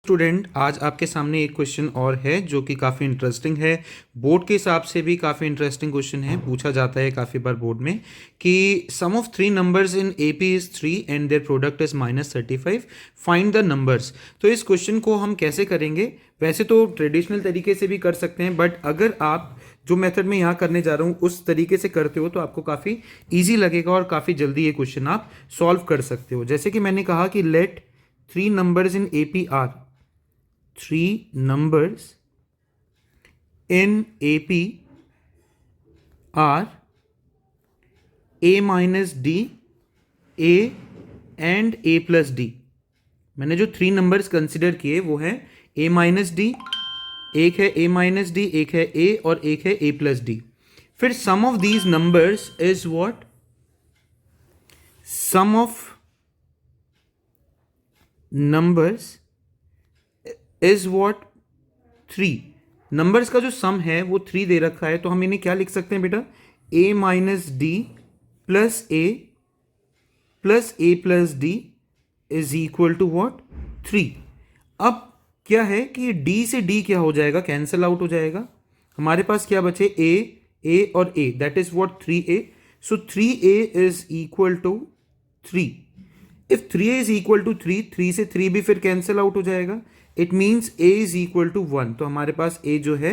Student, आज आपके सामने एक क्वेश्चन और है जो कि काफ़ी इंटरेस्टिंग है। बोर्ड के हिसाब से भी काफ़ी इंटरेस्टिंग क्वेश्चन है। पूछा जाता है काफ़ी बार बोर्ड में कि sum of three numbers in AP is 3 and their product is -35, find the numbers. तो इस क्वेश्चन को हम कैसे करेंगे? वैसे तो ट्रेडिशनल तरीके से भी कर सकते हैं, बट अगर आप जो मेथड में यहाँ करने जा रहा हूँ उस तरीके से करते हो तो आपको काफ़ी ईजी लगेगा और काफ़ी जल्दी ये क्वेश्चन आप सॉल्व कर सकते हो। जैसे कि मैंने कहा कि let three numbers in AP are, three numbers in AP are A minus D, A and A plus D। मैंने जो थ्री नंबर्स कंसिडर किए वो है A माइनस डी, एक है A माइनस डी, एक है A और एक है A प्लस डी। फिर sum of these numbers is what? Sum of numbers is what? 3। Numbers का जो सम है वो 3 दे रखा है, तो हम इन्हें क्या लिख सकते हैं बेटा? a minus d plus a plus d is equal to what? 3। अब क्या है कि d से d क्या हो जाएगा? कैंसल आउट हो जाएगा। हमारे पास क्या बचे? a और a, that is what? 3a। So 3a is equal to 3। If 3a is equal to 3, 3 से 3 भी फिर कैंसल आउट हो जाएगा। It means a is equal to 1। तो हमारे पास a जो है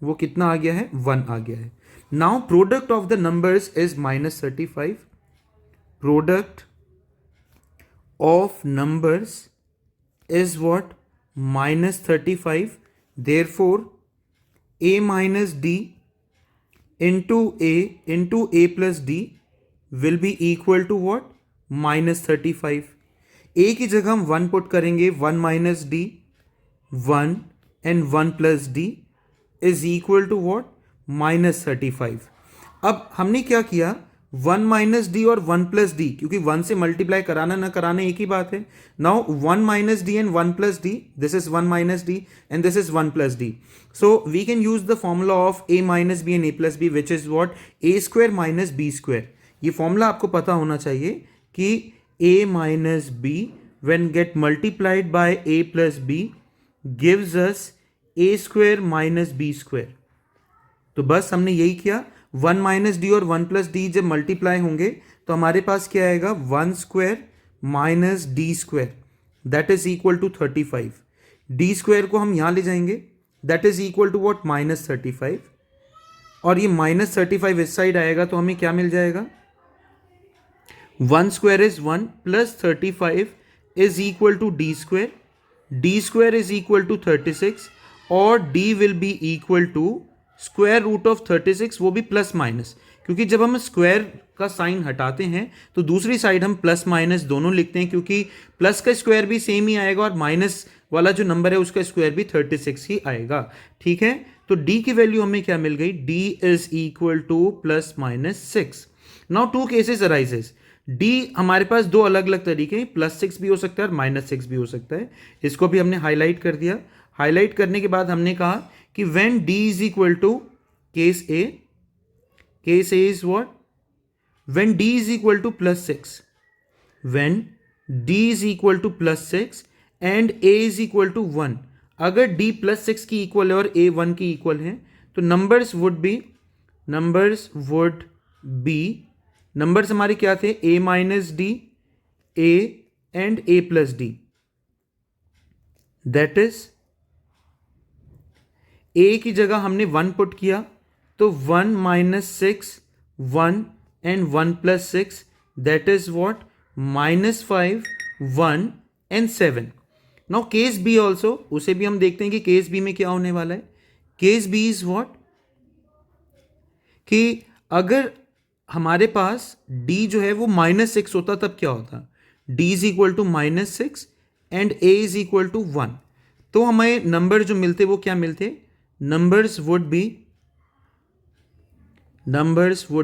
वो कितना आ गया है? 1 आ गया है। Now product of the numbers is -35। Product of numbers is what? -35। Therefore a minus d into a plus d will be equal to what? -35। a की जगह हम 1 पुट करेंगे, 1 minus d, 1 and 1 plus d is equal to what? -35। अब हमने क्या किया? 1 minus D और 1 plus D, क्योंकि 1 से मल्टीप्लाई कराना ना कराना एक ही बात है। Now 1 minus d and 1 plus d, this is 1 minus d and this is 1 plus d. So we can use the formula of a minus b and a plus b, which is what? a square minus b square. ये formula आपको पता होना चाहिए कि a minus b when get multiplied by a plus b gives us a square minus b square। तो बस हमने यही किया। 1 माइनस डी और 1 प्लस डी जब मल्टीप्लाई होंगे तो हमारे पास क्या आएगा? 1 square minus d square, that is equal to 35। D square को हम यहां ले जाएंगे, that is equal to what? -35। और ये -35 इस साइड आएगा तो हमें क्या मिल जाएगा? 1 square is 1 plus 35 is equal to d square. D square is equal to 36 और d will be equal to square root of 36, वो भी प्लस माइनस, क्योंकि जब हम स्क्वायर का साइन हटाते हैं तो दूसरी साइड हम प्लस माइनस दोनों लिखते हैं, क्योंकि प्लस का स्क्वायर भी सेम ही आएगा और माइनस वाला जो नंबर है उसका स्क्वायर भी 36 ही आएगा। ठीक है, तो d की वैल्यू हमें क्या मिल गई? d is equal to plus minus 6। Now two cases arises. d हमारे पास दो अलग अलग तरीके हैं, +6 भी हो सकता है और -6 भी हो सकता है। इसको भी हमने हाईलाइट कर दिया। हाईलाइट करने के बाद हमने कहा कि when d is equal to case A is what? When d is equal to +6, when d is equal to +6 and a is equal to 1। अगर d +6 की इक्वल है और a 1 की इक्वल है तो नंबर्स हमारे क्या थे? a minus D, a and a plus D. That is a की जगह हमने 1 पुट किया तो 1 minus 6, 1 and 1 plus 6, that is what? -5, 1 and 7। Now case B also, उसे भी हम देखते हैं कि केस बी में क्या होने वाला है। Case B is what? कि अगर हमारे पास d जो है वो -6 होता तब क्या होता? d is equal to -6 and a is equal to 1। तो हमें नंबर जो मिलते वो क्या मिलते? Numbers would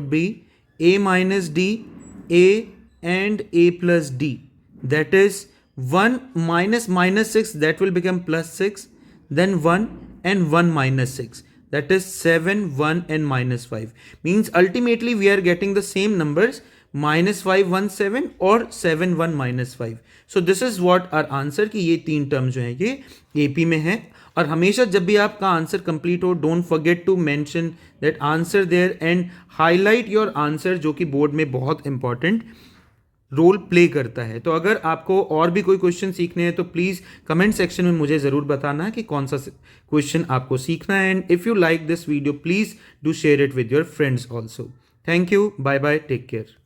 be a minus D, a and a plus D. That is 1 minus -6, that will become +6, then 1 and 1 minus 6, that is 7, 1 and -5. Means ultimately we are getting the same numbers -517 और 71 -5. So this is what our answer कि ये 3 term जो है ये AP में है. और हमेशा जब भी आपका आंसर कंप्लीट हो, don't forget to mention that answer there and highlight your answer, जो कि बोर्ड में बहुत इंपॉर्टेंट रोल प्ले करता है. तो अगर आपको और भी कोई क्वेश्चन सीखने हैं तो प्लीज़ कमेंट सेक्शन में मुझे ज़रूर बताना कि कौन सा क्वेश्चन आपको सीखना है. And if you like this video please do share it with your friends also. Thank you. Bye bye. Take care.